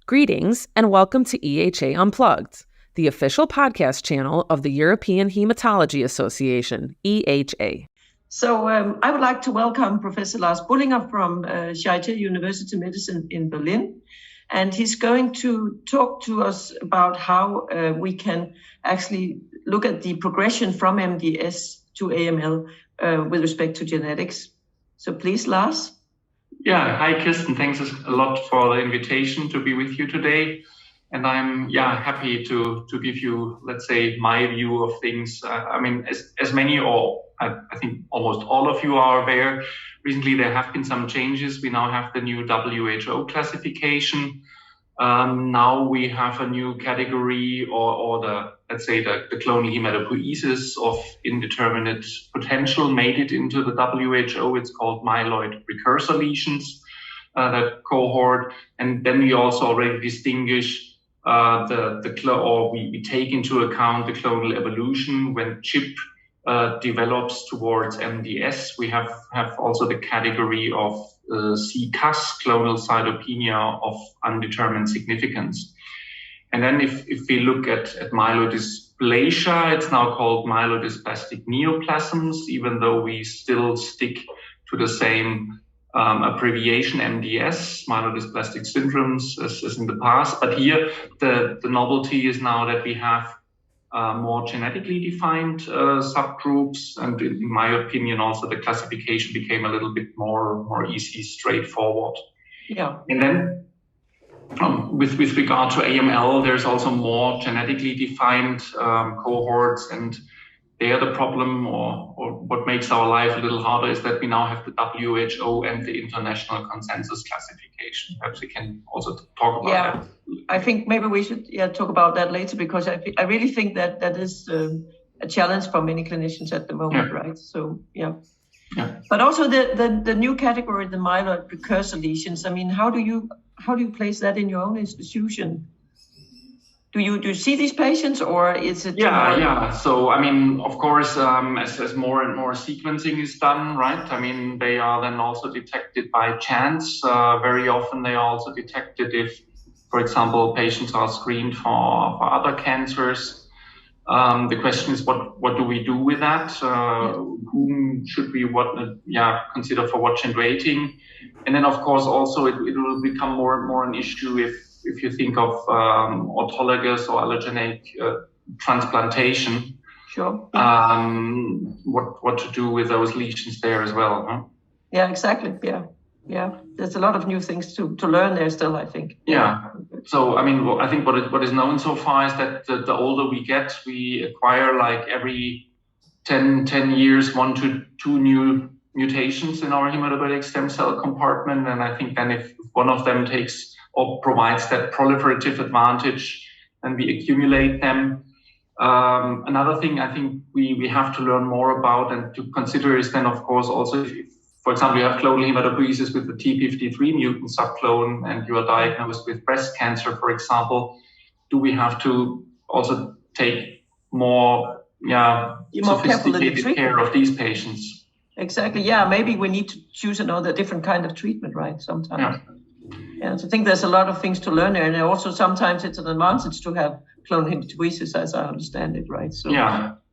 Greetings and welcome to EHA Unplugged, the official podcast channel of the European Hematology Association, EHA. So I would like to welcome Professor Lars Bullinger from Charité University Medicine in Berlin. And he's going to talk to us about how we can actually look at the progression from MDS to AML with respect to genetics. So please, Lars. Yeah, hi Kirsten, thanks a lot for the invitation to be with you today. And I'm happy to give you, let's say, my view of things. I mean, as many or I think almost all of you are aware, recently there have been some changes. We now have the new WHO classification. Now we have a new category or the clonal hematopoiesis of indeterminate potential made it into the WHO. It's called myeloid precursor lesions, that cohort. And then we also already distinguish we take into account the clonal evolution when CHIP develops towards MDS. We have also the category of CCAS, clonal cytopenia of undetermined significance. And then if we look at myelodysplasia, it's now called myelodysplastic neoplasms, even though we still stick to the same abbreviation MDS, myelodysplastic syndromes, as in the past. But here, the novelty is now that we have more genetically defined subgroups, and in my opinion, also the classification became a little bit more easy, straightforward. Yeah. And then with regard to AML, there's also more genetically defined cohorts, and there the problem or what makes our life a little harder is that we now have the WHO and the international consensus classification. Perhaps we can also talk about that. I think maybe we should talk about that later, because I really think that is a challenge for many clinicians at the moment, right? So, yeah. But also the new category, the myeloid precursor lesions. I mean, how do you place that in your own institution? Do you see these patients, or is it? Yeah. So, I mean, of course, as more and more sequencing is done, right? I mean, they are then also detected by chance. Very often they are also detected if, for example, patients are screened for other cancers. The question is, what do we do with that? Whom should we consider for watch and waiting? And then, of course, also it will become more and more an issue if you think of autologous or allogeneic transplantation. Sure. What to do with those lesions there as well? Huh? Yeah, exactly. Yeah. There's a lot of new things to learn there still, I think. Yeah. So, I mean, I think what is known so far is that the older we get, we acquire like every 10 years, 1 to 2 new mutations in our hematopoietic stem cell compartment. And I think then if one of them takes or provides that proliferative advantage, and we accumulate them. Another thing I think we have to learn more about and to consider is then, of course, also if, for example, you have clonal hematopoiesis with the T53 mutant subclone and you are diagnosed with breast cancer, for example, do we have to also take more sophisticated care of these patients? Exactly. Yeah, maybe we need to choose another different kind of treatment, right? Sometimes. Yeah, so I think there's a lot of things to learn there, and also sometimes it's an advantage to have clonal hematopoiesis, as I understand it, right? So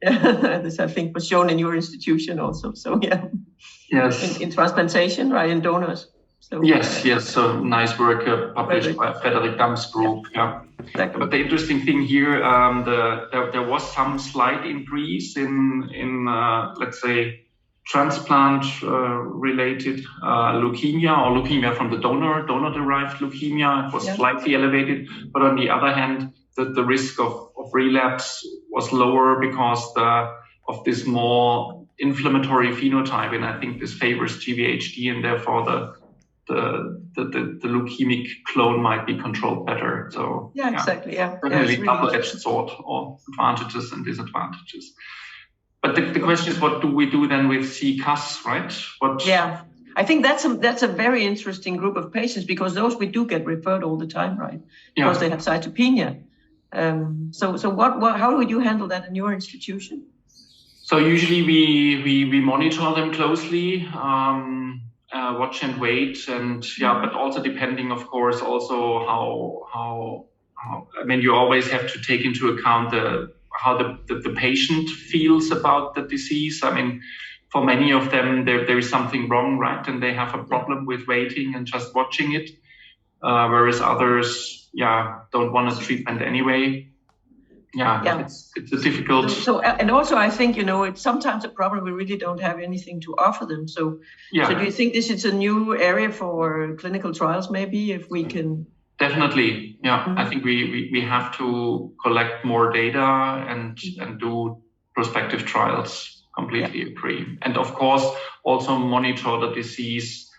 this I think was shown in your institution also. So yes, in transplantation, right, in donors. So, yes. So nice work published by Frederick Damm's group. Yeah. Exactly. But the interesting thing here, there was some slight increase in let's say, transplant-related leukemia or leukemia from the donor-derived leukemia. It was slightly elevated, but on the other hand, the risk of relapse was lower because of this more inflammatory phenotype, and I think this favors GVHD, and therefore the leukemic clone might be controlled better. So exactly. Definitely double-edged sword, or advantages and disadvantages. But the question is, what do we do then with CCAS, right? I think that's a very interesting group of patients, because those we do get referred all the time, right? Because they have cytopenia. So how would you handle that in your institution? So usually we monitor them closely. watch and wait, and but also depending, of course, also how I mean, you always have to take into account how the patient feels about the disease. I mean, for many of them, there is something wrong, right? And they have a problem with waiting and just watching it, whereas others, don't want a treatment anyway. It's a difficult. So and also I think, it's sometimes a problem we really don't have anything to offer them. So do you think this is a new area for clinical trials? Maybe if we can. Definitely, I think we have to collect more data and do prospective trials. Completely agree. And of course, also monitor the disease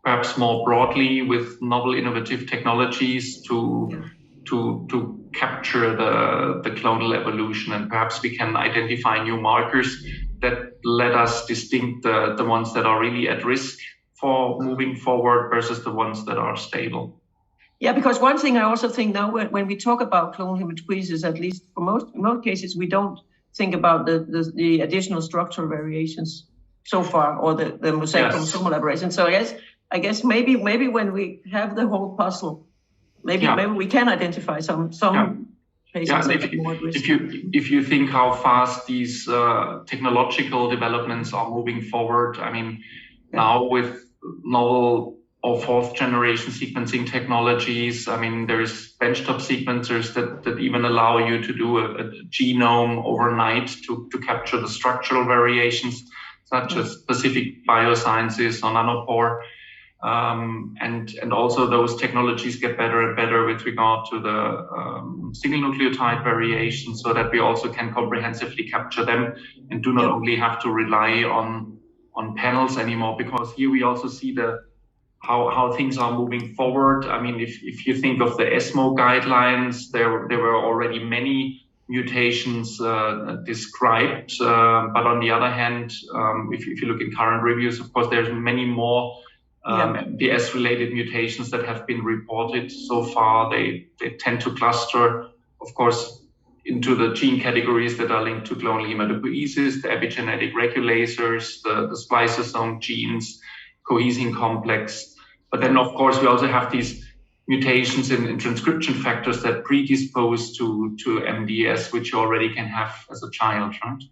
perhaps more broadly with novel innovative technologies to capture the clonal evolution, and perhaps we can identify new markers that let us distinct the ones that are really at risk for moving forward versus the ones that are stable. Yeah, because one thing I also think now when we talk about clonal hematopoiesis, at least for most cases, we don't think about the additional structural variations so far, or the mosaic chromosomal aberration. So I guess maybe when we have the whole puzzle, maybe we can identify some patients that are more at risk. If you think how fast these technological developments are moving forward, I mean, now with novel or fourth generation sequencing technologies, I mean, there's benchtop sequencers that even allow you to do a genome overnight to capture the structural variations, such as specific biosciences or nanopore. And also those technologies get better and better with regard to the single nucleotide variations, so that we also can comprehensively capture them and do not only have to rely on panels anymore, because here we also see how things are moving forward. I mean, if you think of the ESMO guidelines, there were already many mutations described, but on the other hand, if you look in current reviews, of course, there's many more MDS-related mutations that have been reported so far. They tend to cluster, of course, into the gene categories that are linked to clonal hematopoiesis, the epigenetic regulators, the spliceosome genes, cohesin complex. But then, of course, we also have these mutations in transcription factors that predispose to MDS, which you already can have as a child, right?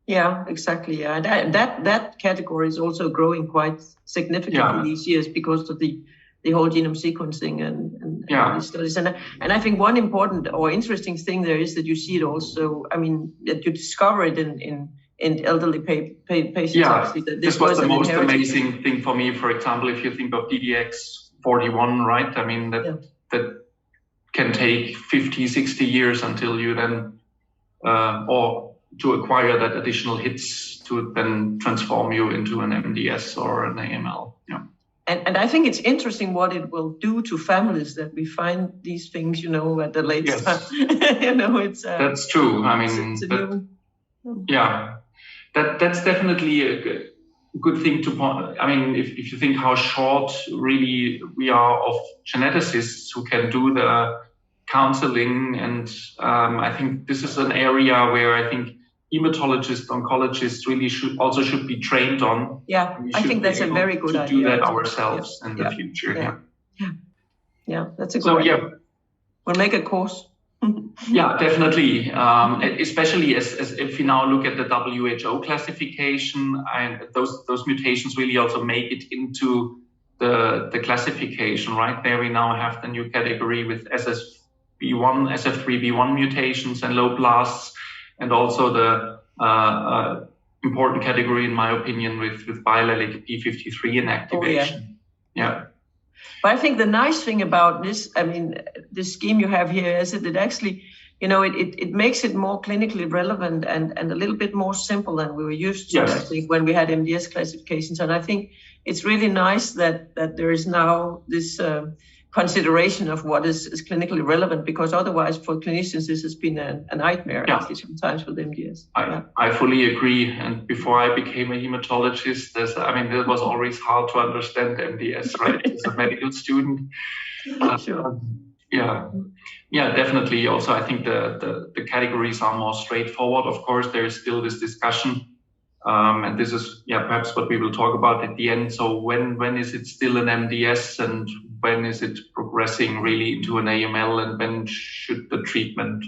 Yeah, exactly. Yeah, that category is also growing quite significantly these years because of the whole genome sequencing and these studies. And I think one important or interesting thing there is that you see it also. I mean, that you discover it in elderly patients. Yeah, this was the most amazing thing for me. For example, if you think of DDX41, right? I mean, that can take 50, 60 years until you then, or to acquire that additional hits to then transform you into an MDS or an AML. Yeah. And I think it's interesting what it will do to families that we find these things, at the late time. It's that's true. I mean, that's definitely a good thing to point. I mean, if you think how short really we are of geneticists who can do the counseling, and I think this is an area where I think hematologists, oncologists really should be trained on. Yeah, I think that's a very good idea. To do that ourselves in the future. Yeah, that's a good idea. We'll make a course. Yeah, definitely. Especially as if you now look at the WHO classification, and those mutations really also make it into the classification, right? There we now have the new category with SF3B1 mutations and low blasts, and also the important category, in my opinion, with biallelic P53 inactivation. Yeah. But I think the nice thing about this, I mean, this scheme you have here is that it actually, it makes it more clinically relevant and a little bit more simple than we were used to, I think, when we had MDS classifications. And I think it's really nice that there is now this consideration of what is clinically relevant, because otherwise for clinicians this has been a nightmare actually sometimes with MDS. I fully agree. And before I became a hematologist, it was always hard to understand MDS, right? As a medical student. Sure. Yeah, definitely. Also, I think the categories are more straightforward. Of course, there is still this discussion And this is perhaps what we will talk about at the end. So when is it still an MDS, and when is it progressing really into an AML, and when should the treatment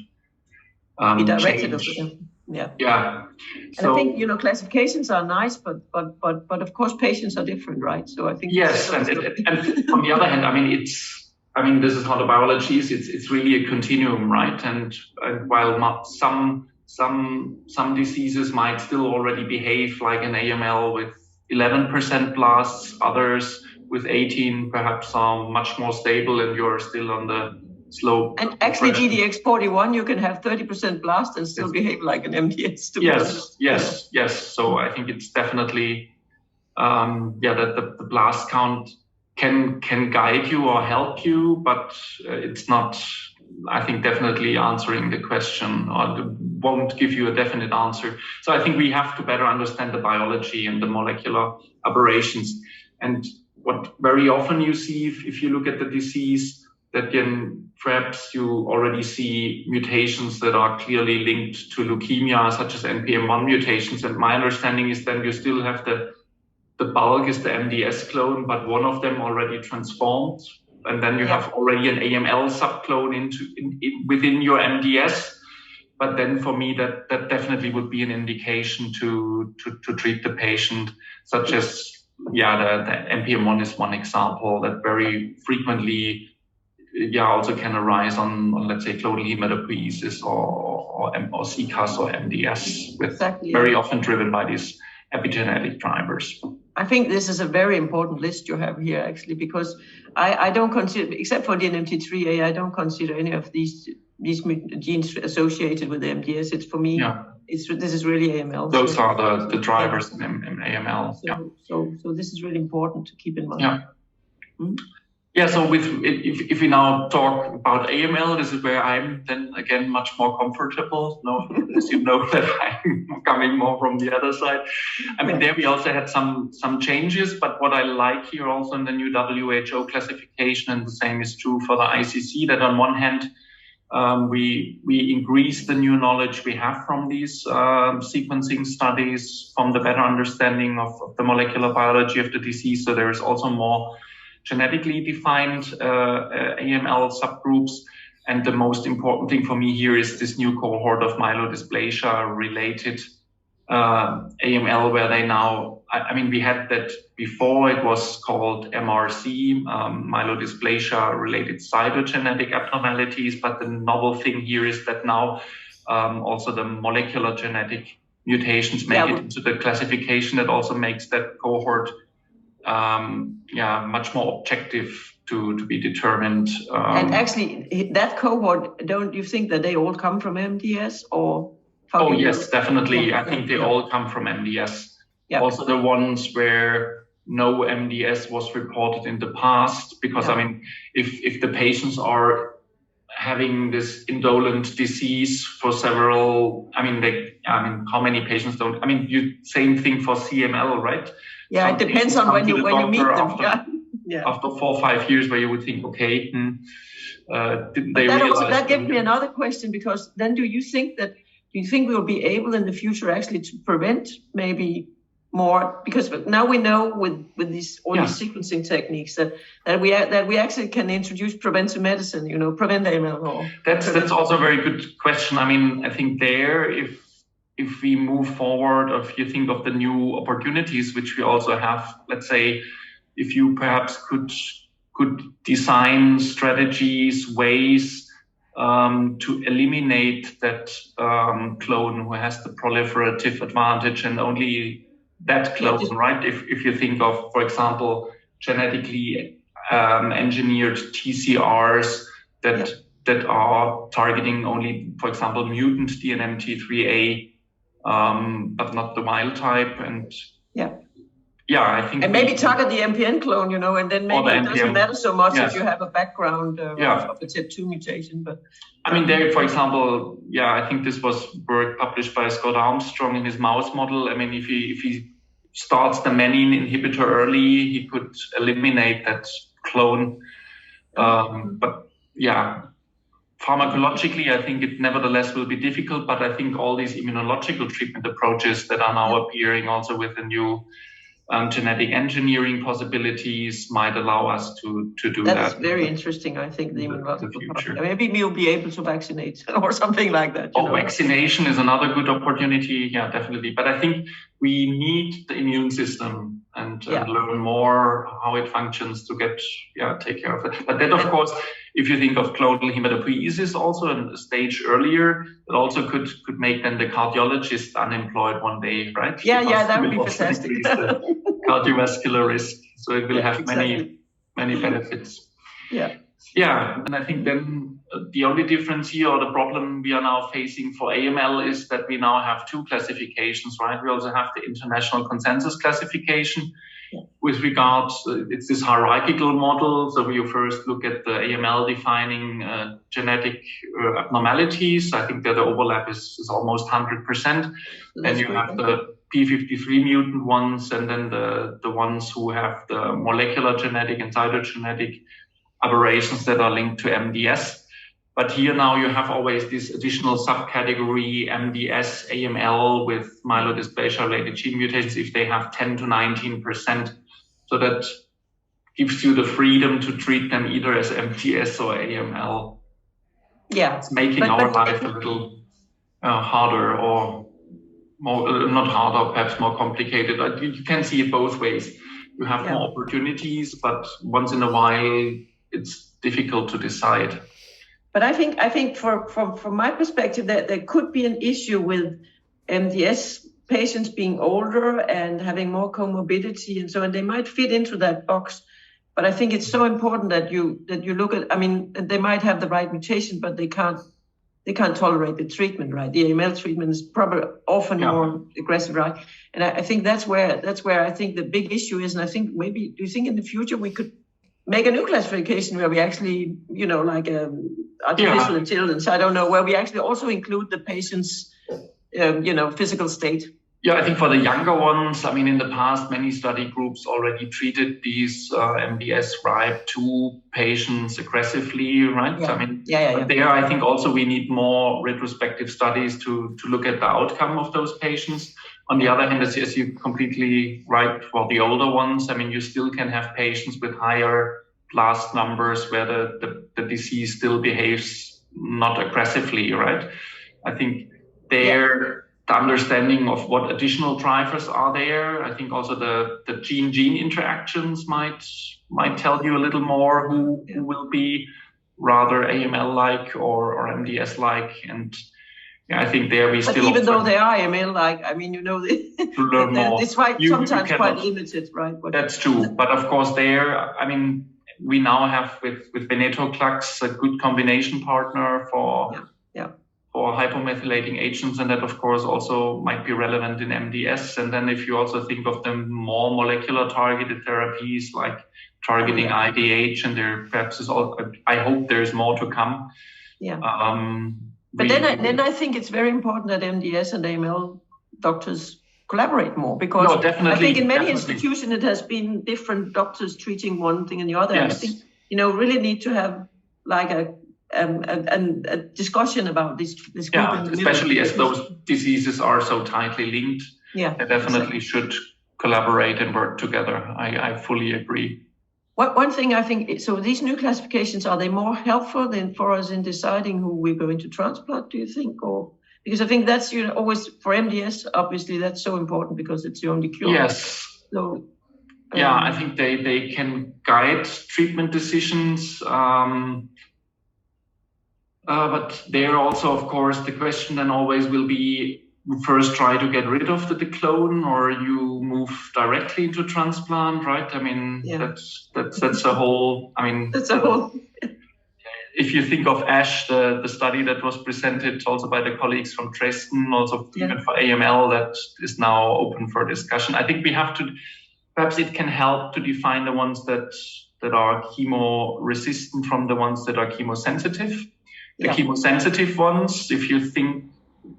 be directed? change? Yeah. And I think classifications are nice, but of course patients are different, right? So I think yes, and on the other hand, this is how the biology is. It's really a continuum, right? And while some diseases might still already behave like an AML with 11% blasts, others with 18 perhaps are much more stable, and you're still on the slope. And actually, GDX41, you can have 30% blast and still behave like an MDS. Yes. So I think it's definitely that the blast count can guide you or help you, but it's not, I think, definitely answering the question, or won't give you a definite answer. So I think we have to better understand the biology and the molecular aberrations. And what very often you see, if you look at the disease, that then perhaps you already see mutations that are clearly linked to leukemia, such as NPM1 mutations. And my understanding is then you still have the bulk is the MDS clone, but one of them already transformed. And then you have already an AML subclone within your MDS. But then for me, that definitely would be an indication to treat the patient, such as, the NPM1 is one example that very frequently also can arise on let's say, clonal hematopoiesis or CCAS or MDS, very often driven by these epigenetic drivers. I think this is a very important list you have here, actually, because I don't consider, except for DNMT3A, I don't consider any of these genes associated with MDS. It's for me, this is really AML. Those are the drivers in AML. So this is really important to keep in mind. So if we now talk about AML, this is where I'm then again much more comfortable. As you know that I'm coming more from the other side. There we also had some changes, but what I like here also in the new WHO classification, and the same is true for the ICC, that on one hand, we increase the new knowledge we have from these sequencing studies, from the better understanding of the molecular biology of the disease. So there is also more genetically defined AML subgroups. And the most important thing for me here is this new cohort of myelodysplasia-related AML, where they now, we had that before, it was called MRC, myelodysplasia-related cytogenetic abnormalities. But the novel thing here is that now also the molecular genetic mutations make it into the classification. That also makes that cohort much more objective to be determined. And actually, that cohort, don't you think that they all come from MDS, or? Yes, definitely. I think they all come from MDS. Also the ones where no MDS was reported in the past, because if the patients are having this indolent disease for several, how many patients don't? Same thing for CML, right? Yeah, it depends on when you meet them. After 4 or 5 years, where you would think, okay, didn't they realize? That gives me another question, because then do you think we'll be able in the future actually to prevent maybe more? Because now we know with these sequencing techniques that we actually can introduce preventive medicine, prevent AML. That's also a very good question. I think there, if we move forward, or if you think of the new opportunities which we also have, let's say, if you perhaps could design strategies, ways to eliminate that clone who has the proliferative advantage, and only that clone, right? If you think of, for example, genetically engineered TCRs that are targeting only, for example, mutant DNMT3A, but not the wild type, and I think, and maybe target the MPN clone, and then maybe it doesn't matter so much if you have a background of a TIP2 mutation. But there, for example, I think this was work published by Scott Armstrong in his mouse model. If he starts the menin inhibitor early, he could eliminate that clone. But Pharmacologically, I think it nevertheless will be difficult, but I think all these immunological treatment approaches that are now appearing also with the new genetic engineering possibilities might allow us to do that. That's very interesting, I think, the immunological part. Maybe we'll be able to vaccinate or something like that. Vaccination is another good opportunity. Yeah, definitely. But I think we need the immune system and learn more how it functions to take care of it. But then, of course, if you think of clonal hematopoiesis also in a stage earlier, it also could make then the cardiologist unemployed one day, right? Yeah, that would be fantastic. Cardiovascular risk. So it will have many benefits. Yeah, and I think then the only difference here, or the problem we are now facing for AML, is that we now have two classifications, right? We also have the international consensus classification. With regards, it's this hierarchical model. So you first look at the AML defining genetic abnormalities. I think that the overlap is almost 100%. Then you have the P53 mutant ones, and then the ones who have the molecular genetic and cytogenetic aberrations that are linked to MDS. But here now you have always this additional subcategory MDS, AML with myeloid dysplasia-related gene mutations if they have 10 to 19%. So that gives you the freedom to treat them either as MDS or AML. Yeah, it's making our life a little harder, or more, not harder, perhaps more complicated. You can see it both ways. You have more opportunities, but once in a while, it's difficult to decide. But I think from my perspective, that there could be an issue with MDS patients being older and having more comorbidity and so on. They might fit into that box. But I think it's so important that you look at, I mean, they might have the right mutation, but they can't tolerate the treatment, right? The AML treatment is probably often more aggressive, right? And I think that's where I think the big issue is. And I think maybe, do you think in the future we could make a new classification where we actually, like artificial intelligence, I don't know, where we actually also include the patient's, physical state? Yeah, I think for the younger ones, I mean, in the past, many study groups already treated these MDS RIPE2 patients aggressively, right? Yeah. I mean, but there, I think also we need more retrospective studies to look at the outcome of those patients. On the other hand, as you completely right, for the older ones, I mean, you still can have patients with higher blast numbers where the disease still behaves not aggressively, right? I think the understanding of what additional drivers are there. I think also the gene-gene interactions might tell you a little more who will be rather AML-like or MDS-like. And I think there we still... Even though they are AML-like, I mean, it's sometimes quite limited, right? That's true. But of course there, I mean, we now have with venetoclax a good combination partner for hypomethylating agents, and that of course also might be relevant in MDS. And then if you also think of them more molecular targeted therapies like targeting IDH, and there perhaps is all, I hope there's more to come. Yeah. But then I think it's very important that MDS and AML doctors collaborate more, because I think in many institutions it has been different doctors treating one thing and the other. Yes. I think really need to have like a discussion about this group. Yeah, especially as those diseases are so tightly linked. Yeah, they definitely should collaborate and work together. I fully agree. One thing I think, so these new classifications, are they more helpful than for us in deciding who we're going to transplant, do you think? Or because I think that's always for MDS, obviously that's so important because it's the only cure. Yes. So I think they can guide treatment decisions. But there also, of course, the question then always will be, first try to get rid of the clone, or you move directly to transplant, right? I mean, that's a whole, I mean, that's a whole. If you think of ASH, the study that was presented also by the colleagues from Dresden, also even for AML, that is now open for discussion. I think we have to, perhaps it can help to define the ones that are chemo resistant from the ones that are chemosensitive. The chemosensitive ones, if you think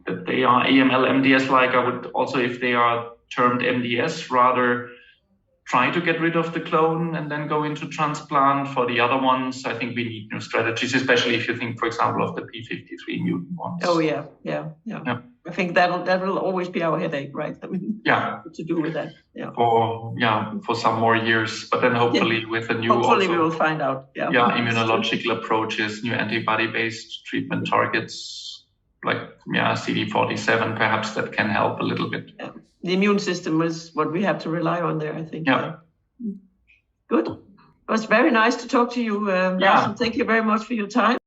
that they are AML, MDS-like, I would also, if they are termed MDS, rather try to get rid of the clone and then go into transplant. For the other ones, I think we need new strategies, especially if you think, for example, of the P53 mutant ones. Oh yeah. I think that will always be our headache, right? I mean, what to do with that? For some more years, but then hopefully with a new, hopefully we will find out. Immunological approaches, new antibody-based treatment targets, like CD47, perhaps that can help a little bit. Yeah. The immune system is what we have to rely on there, I think. Yeah. Good. It was very nice to talk to you, Lars, and thank you very much for your time.